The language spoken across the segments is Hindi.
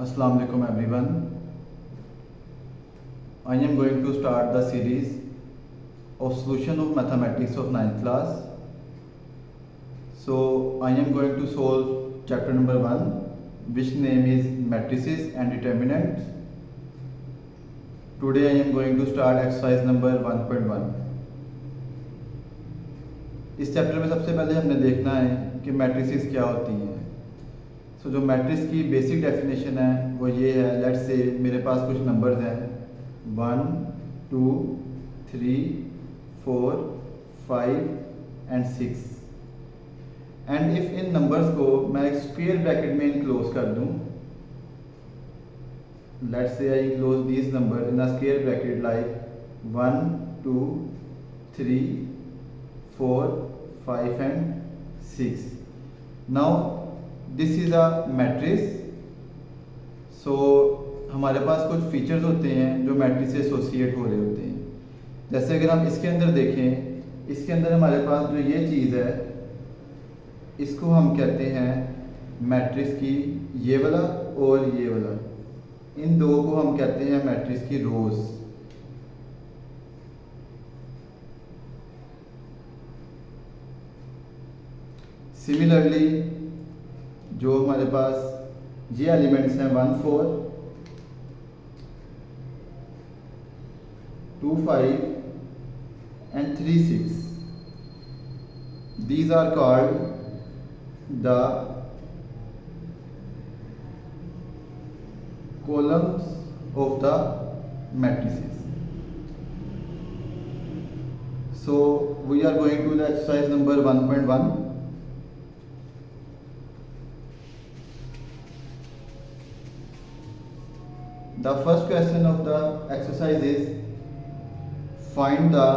Assalamu alaikum everyone. I am going to start the series of solution of mathematics of 9th class. So I am going to solve chapter number 1, which name is matrices and determinants. Today I am going to start exercise number 1.1. इस चैप्टर में सबसे पहले हमने देखना है कि मैट्रिसेस क्या होती हैं। सो जो मैट्रिक्स की बेसिक डेफिनेशन है वो ये है, लेट्स से मेरे पास कुछ नंबर्स हैं 1 2 3 4 5 and 6 and if in numbers को मैं एक स्क्वायर ब्रैकेट में इनक्लोज कर दूं, let's say I close this number in a square bracket like 1 2 3 4 5 and 6. Now this is a matrix. So हमारे पास कुछ फीचर्स होते हैं जो मैट्रिक्स से एसोसिएट हो रहे होते हैं. जैसे अगर हम इसके अंदर देखें, इसके अंदर हमारे पास जो ये चीज़ है इसको हम कहते हैं मैट्रिक्स की ये वाला और ये वाला, इन दो को हम कहते हैं मैट्रिक्स की रोज. सिमिलरली जो हमारे पास ये एलिमेंट्स हैं 1 4 2 5 and 3 6, these are called the columns of the matrices. So we are going to the exercise number 1.1. The first question of the exercise is find the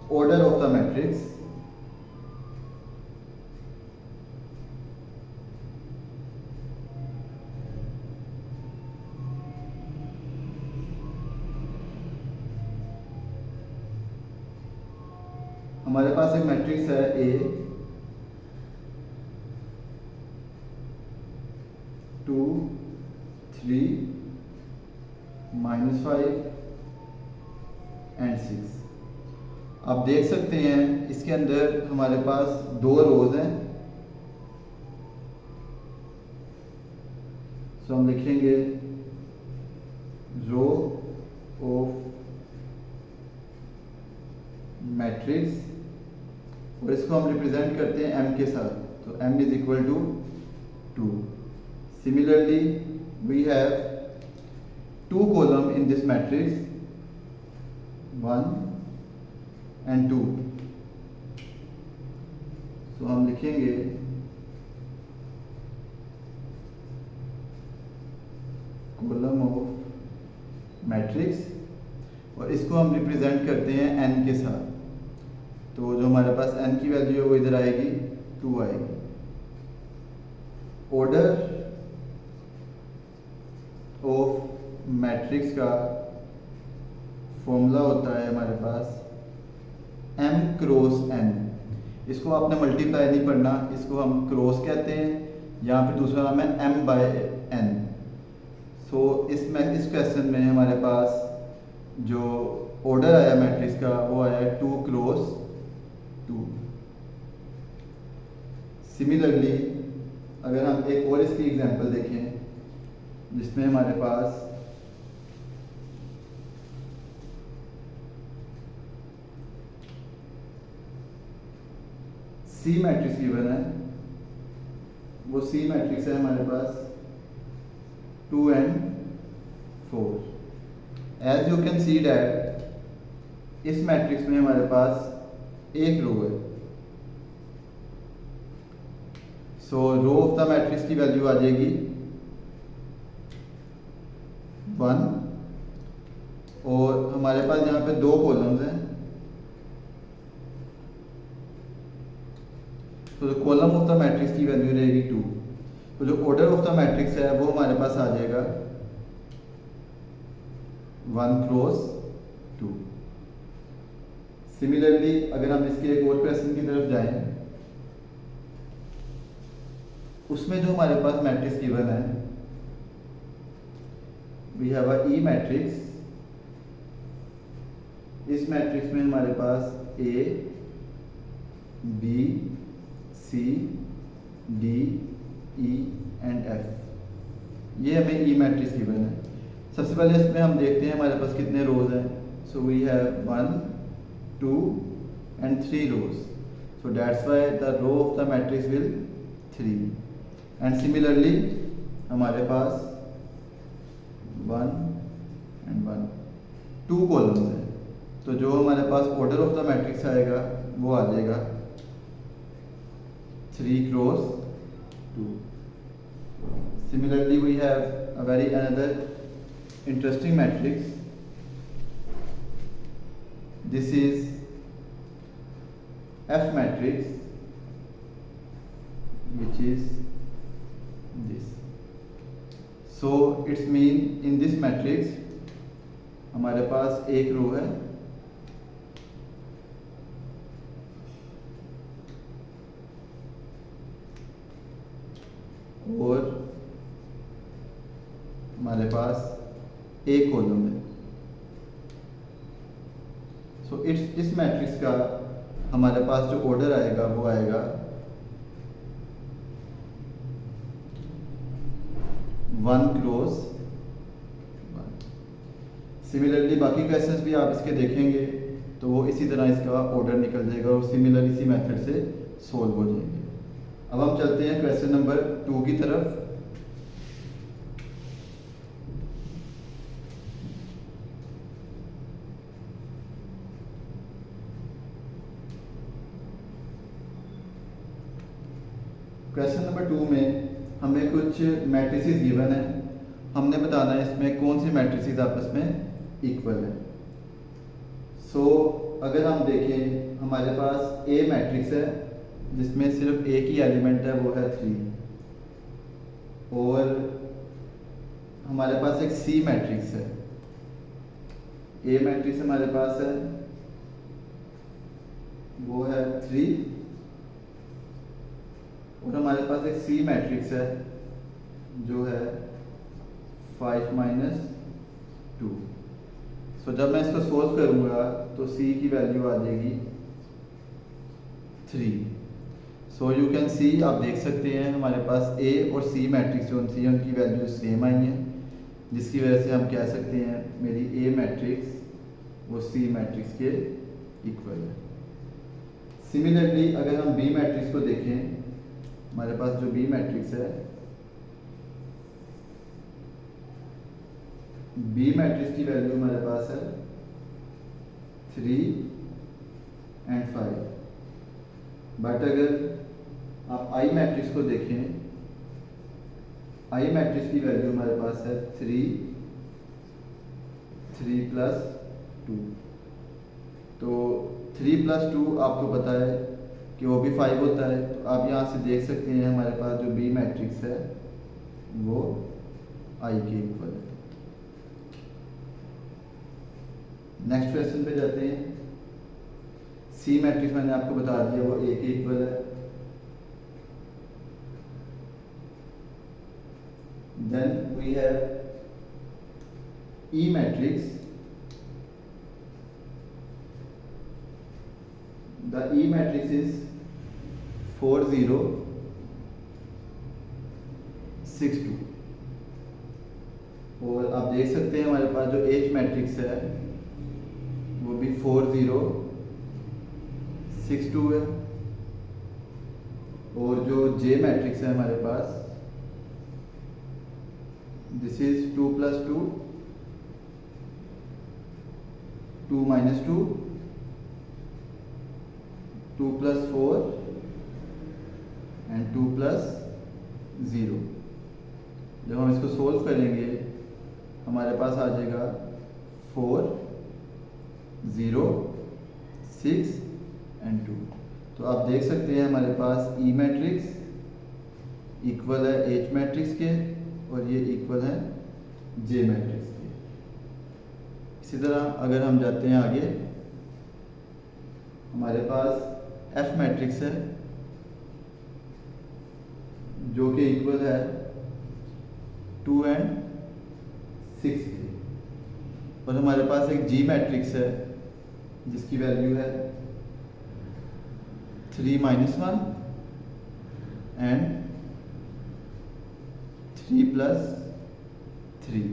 order of the matrix. हमारे पास एक मैट्रिक्स है A 2 3 -5 एंड 6. आप देख सकते हैं इसके अंदर हमारे पास दो रोज हैं. सो हम लिखेंगे रो ऑफ मैट्रिक्स और इसको हम रिप्रेजेंट करते हैं m के साथ. तो m is equal to 2. Similarly we have two column in this matrix 1 and 2. So हम लिखेंगे column of matrix और इसको हम रिप्रेजेंट करते हैं n के साथ. तो जो हमारे पास n की वैल्यू है वो इधर आएगी 2 आएगी. ऑर्डर ऑफ मैट्रिक्स का फॉर्मूला होता है हमारे पास m क्रॉस n. इसको आपने मल्टीप्लाई नहीं पढ़ना, इसको हम क्रॉस कहते हैं. यहाँ पे दूसरा नाम है m बाय n. सो इस क्वेश्चन में हमारे पास जो ऑर्डर आया मैट्रिक्स का वो आया 2 क्रॉस 2. सिमिलरली अगर हम एक और इसकी एग्जांपल देखें जिसमें हमारे पास सी मैट्रिक्स गिवन है, वो सी मैट्रिक्स है हमारे पास 2 and 4. As you can see that इस मैट्रिक्स में हमारे पास एक रो है. So row of the matrix की वैल्यू आ जाएगी 1 और हमारे पास यहाँ पे दो कॉलम्स हैं. तो जो कॉलम ऑफ द मैट्रिक्स की वैल्यू रहेगी 2. तो जो ऑर्डर ऑफ द मैट्रिक्स है वो हमारे पास आ जाएगा 1 क्रॉस 2. सिमिलरली अगर हम इसके एक और क्वेश्चन की तरफ जाएं, उसमें जो हमारे पास मैट्रिक्स गिवन है we have a E matrix. इस मैट्रिक्स में हमारे पास A B C D E and F, ये हमें ई मैट्रिक्स गिवन है। सबसे पहले इसमें हम देखते हैं हमारे पास कितने रोज हैं। So we have 1 2 and 3 rows, so that's why the row of the matrix will 3, and similarly हमारे पास 1 and 1 2 कॉलम्स हैं, तो जो हमारे पास ऑर्डर ऑफ द मैट्रिक्स आएगा वो आ जाएगा 3 cross 2। Similarly we have a very another interesting matrix. This is F matrix, which is this. So its mean in this matrix हमारे पास एक रो है और हमारे पास एक कॉलम है। सो इस मैट्रिक्स का हमारे पास जो ऑर्डर आएगा वो आएगा 1 cross 1। सिमिलरली बाकी क्वेश्चंस भी आप इसके देखेंगे तो वो इसी तरह इसका ऑर्डर निकल जाएगा और सिमिलर इसी मेथड से सोल्व हो जाएंगे। अब हम चलते हैं क्वेश्चन नंबर 2 की तरफ। क्वेश्चन नंबर 2 में हमें कुछ मैट्रिसेस गिवन है, हमने बताना है इसमें कौन सी मैट्रिसेस आपस में इक्वल है। सो अगर हम देखें हमारे पास ए मैट्रिक्स है जिसमें सिर्फ एक ही एलिमेंट है वो है 3, और हमारे पास एक सी मैट्रिक्स है। ए मैट्रिक्स हमारे पास है वो है 3, और हमारे पास एक सी मैट्रिक्स है जो है 5 - 2। सो जब मैं इसको सोल्व करूंगा तो सी की वैल्यू आ जाएगी 3। सो यू कैन सी, आप देख सकते हैं हमारे पास ए और सी मैट्रिक्स जो थी उनकी वैल्यू सेम आई है, जिसकी वजह से हम कह सकते हैं मेरी ए मैट्रिक्स वो सी मैट्रिक्स के इक्वल है। सिमिलरली अगर हम बी मैट्रिक्स को देखें, हमारे पास जो बी मैट्रिक्स है, बी मैट्रिक्स की वैल्यू हमारे पास है 3 and 5। बट अगर आप आई मैट्रिक्स को देखें, आई मैट्रिक्स की वैल्यू हमारे पास है 3 + 2। तो 3 + 2 आपको पता है कि वो भी 5 होता है, तो आप यहाँ से देख सकते हैं हमारे पास जो बी मैट्रिक्स है वो आई के इक्वल है। नेक्स्ट क्वेश्चन पे जाते हैं। सी मैट्रिक्स मैंने आपको बता दिया वो ए के इक्वल है। Then we have E matrix. The E matrix is 4 0 6 2, और आप देख सकते हैं हमारे पास जो एच मैट्रिक्स है वो भी 4 0 6 2 है, और जो जे मैट्रिक्स है हमारे पास दिस इज 2 + 2 2 - 2 2 + 4 and 2 + 0। जब हम इसको सोल्व करेंगे हमारे पास आ जाएगा 4 0 6 and 2। तो आप देख सकते हैं हमारे पास ई मैट्रिक्स इक्वल है एच मैट्रिक्स के, और ये इक्वल है जे मैट्रिक्स के। इसी तरह अगर हम जाते हैं आगे, हमारे पास एफ मैट्रिक्स है जो कि इक्वल है 2 and 6 के। और हमारे पास एक जी मैट्रिक्स है जिसकी वैल्यू है 3 - 1 एंड 3 + 3।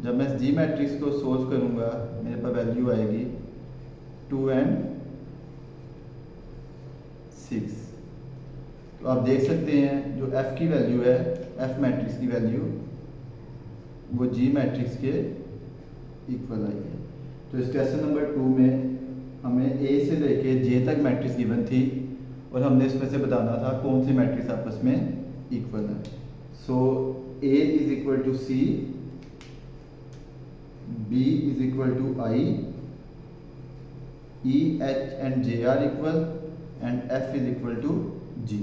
जब मैं इस जी मैट्रिक्स को सोल्व करूंगा मेरे पास वैल्यू आएगी 2 एंड 6। तो आप देख सकते हैं जो f की वैल्यू है, f मैट्रिक्स की वैल्यू वो जी मैट्रिक्स के इक्वल आई है। तो इस क्वेश्चन नंबर 2 में हमें ए से लेके जे तक मैट्रिक्स गिवन थी और हमने इसमें से बताना था कौन सी मैट्रिक्स आपस में इक्वल है। So A is equal to C, B is equal to I, E H and J are equal and F is equal to G.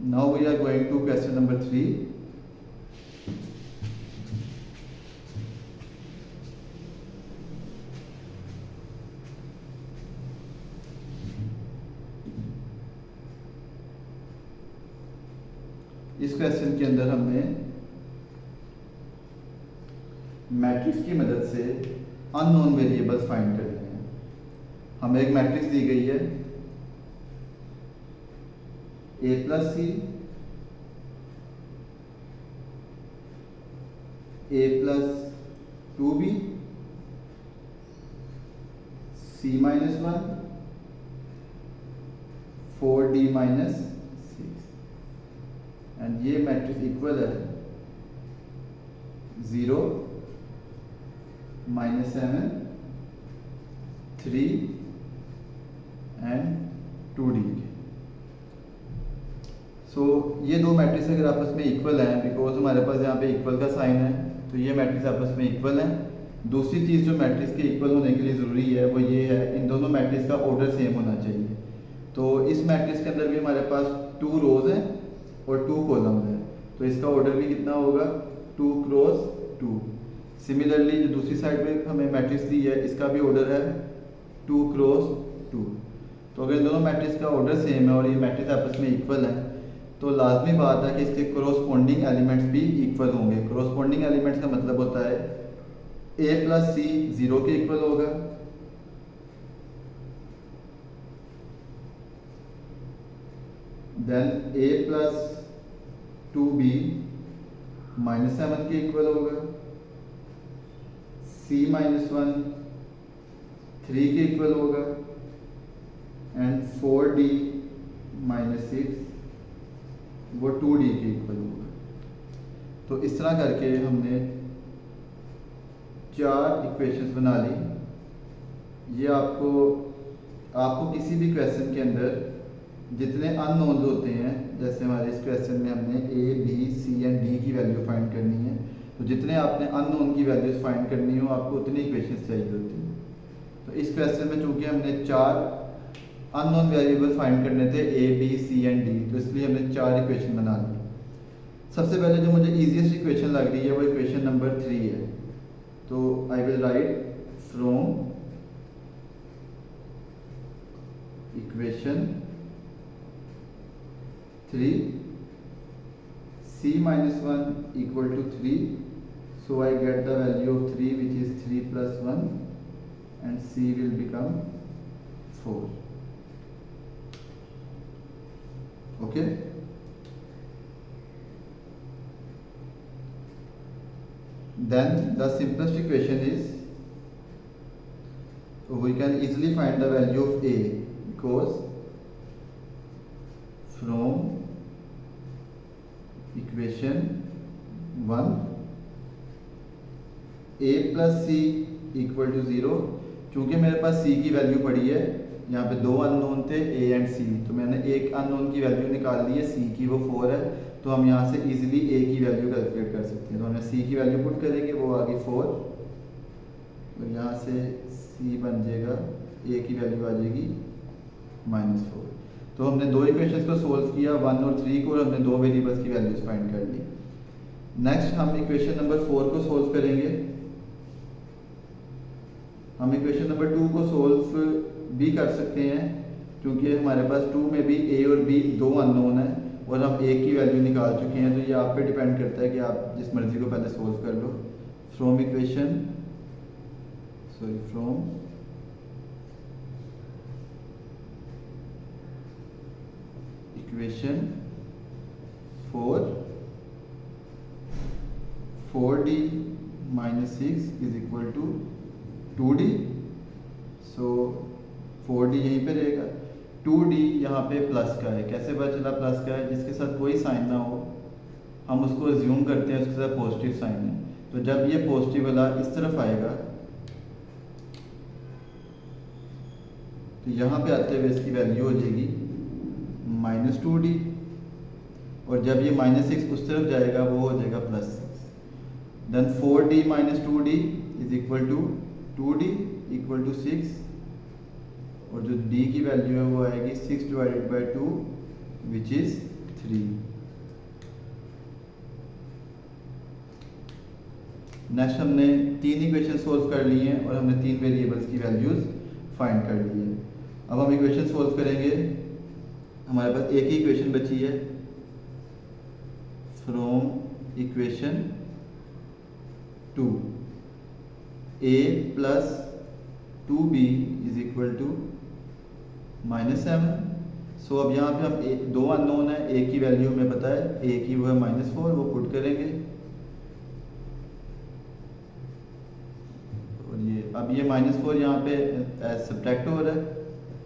Now we are going to question number 3। इस क्वेश्चन के अंदर हमने मैट्रिक्स की मदद से अननोन वेरिएबल्स फाइंड करने हैं। हमें एक मैट्रिक्स दी गई है a + c, a + 2b, c - 1, 4d - 6 and ये मैट्रिक्स इक्वल है 0, -7, 3 एंड 2d के। सो ये दो मैट्रिक्स अगर आपस में इक्वल हैं, बिकॉज हमारे पास यहाँ पे इक्वल का साइन है तो ये मैट्रिक्स आपस में इक्वल हैं। दूसरी चीज़ जो मैट्रिक्स के इक्वल होने के लिए ज़रूरी है वो ये है इन दोनों मैट्रिक्स का ऑर्डर सेम होना चाहिए। तो इस मैट्रिक्स के अंदर भी हमारे पास 2 रोज हैं और 2 कॉलम हैं, तो इसका ऑर्डर भी कितना होगा 2 × 2। सिमिलरली जो दूसरी साइड पे हमें मैट्रिक्स दी है इसका भी ऑर्डर है 2 × 2। तो अगर इन दोनों मैट्रिक्स का ऑर्डर सेम है और ये मैट्रिक्स आपस में इक्वल है तो लाजमी बात है कि इसके कोरोस्पोंडिंग एलिमेंट्स भी इक्वल होंगे। कोरोस्पोंडिंग एलिमेंट्स का मतलब होता है a + c 0 के इक्वल होगा, देन a + 2b -7 के इक्वल होगा, c - 1 3 के इक्वल होगा एंड 4d - 6 वो 2d के इक्वल होगा। तो इस तरह करके हमने 4 इक्वेशंस बना ली। ये आपको किसी भी क्वेश्चन के अंदर जितने अननोन्स होते हैं, जैसे हमारे इस क्वेश्चन में हमने a, b, c and d की वैल्यू फाइंड करनी है, तो जितने आपने अननोन की वैल्यूज फाइंड करनी हो आपको उतनी इक्वेशंस चाहिए होती हैं। तो इस क्वेश्चन में चूंकि हमने 4 अननोन वेरिएबल फाइंड करने थे a, b, c and d, तो इसलिए हमने 4 इक्वेशन बना ली। सबसे पहले जो मुझे इजीएस्ट इक्वेशन लग रही है वो इक्वेशन नंबर 3 है। तो I will write from equation 3 c - 1 = 3, so I get the value of 3 which is 3 + 1 and c will become 4. Okay, then the simplest equation is we can easily find the value of a because from equation 1 a + c = 0। क्योंकि मेरे पास c की वैल्यू पड़ी है, यहाँ पे 2 अननोन थे a एंड c, तो मैंने एक अननोन की वैल्यू निकाल ली है c की, वो 4 है। तो हम यहाँ से इजीली a की वैल्यू कैलकुलेट कर सकते हैं। तो हमने c की वैल्यू पुट करेंगे, वो आ गई 4, और यहाँ से c बन जाएगा, a की वैल्यू आ जाएगी -4। तो हमने 2 इक्वेशंस को सोल्व किया, 1 और 3 को, और हमने 2 वेरिएबल्स की वैल्यूज फाइंड कर ली। नेक्स्ट हम इक्वेशन नंबर 4 को सोल्व करेंगे। हम इक्वेशन नंबर 2 को सोल्व भी कर सकते हैं क्योंकि हमारे पास 2 में भी a और b 2 अननोन है, और हम ए की वैल्यू निकाल चुके हैं, तो ये आप पे डिपेंड करता है कि आप जिस मर्ज़ी को पहले सोल्व कर लो। From equation 4d minus 6 is equal to 2d। So 4d यहीं पे रहेगा, 2d यहाँ पे प्लस का है। कैसे पता चला प्लस का है? जिसके साथ कोई साइन ना हो हम उसको अज्यूम करते हैं उसके साथ पॉजिटिव साइन है। तो जब ये पॉजिटिव वाला इस तरफ आएगा तो यहाँ पे आते हुए इसकी वैल्यू हो जाएगी -2d, और जब ये -6 उस तरफ जाएगा वो हो जाएगा +6। Then 4d minus 2d is equal to 2d equal to 6, और जो d की वैल्यू है वो आएगी 6 divided by 2 which is 3। Next हमने 3 इक्वेशन सोल्व कर ली हैं और हमने 3 वेरिएबल्स की वैल्यूज फाइंड कर ली है। अब हम इक्वेशन सोल्व करेंगे। हमारे पास एक ही इक्वेशन बची है। From equation 2 a plus 2b is equal to -7। So अब यहाँ पे हम दो अननोन है, a की वैल्यू हमें पता है, a की वो है -4, वो पुट करेंगे। और ये अब ये -4 यहाँ पे सब्ट्रैक्ट हो रहा है,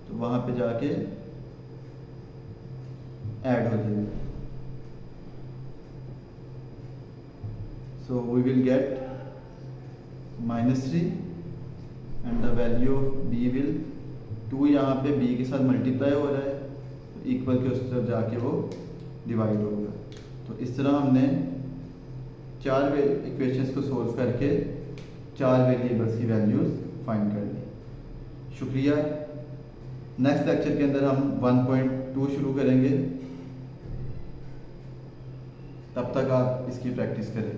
तो वहाँ पे जाके ऐड हो जाएगा। So we will get -3 and the value of b will 2 यहाँ पे b के साथ मल्टीप्लाई हो रहा है, तो इक्वल के उस तरफ जाके वो डिवाइड होगा। तो इस तरह हमने 4 इक्वेशंस को सोल्व करके 4 वेरिएबल्स की वैल्यूज फाइंड कर ली। शुक्रिया। नेक्स्ट लेक्चर के अंदर हम 1.2 शुरू करेंगे, तब तक आप इसकी प्रैक्टिस करें।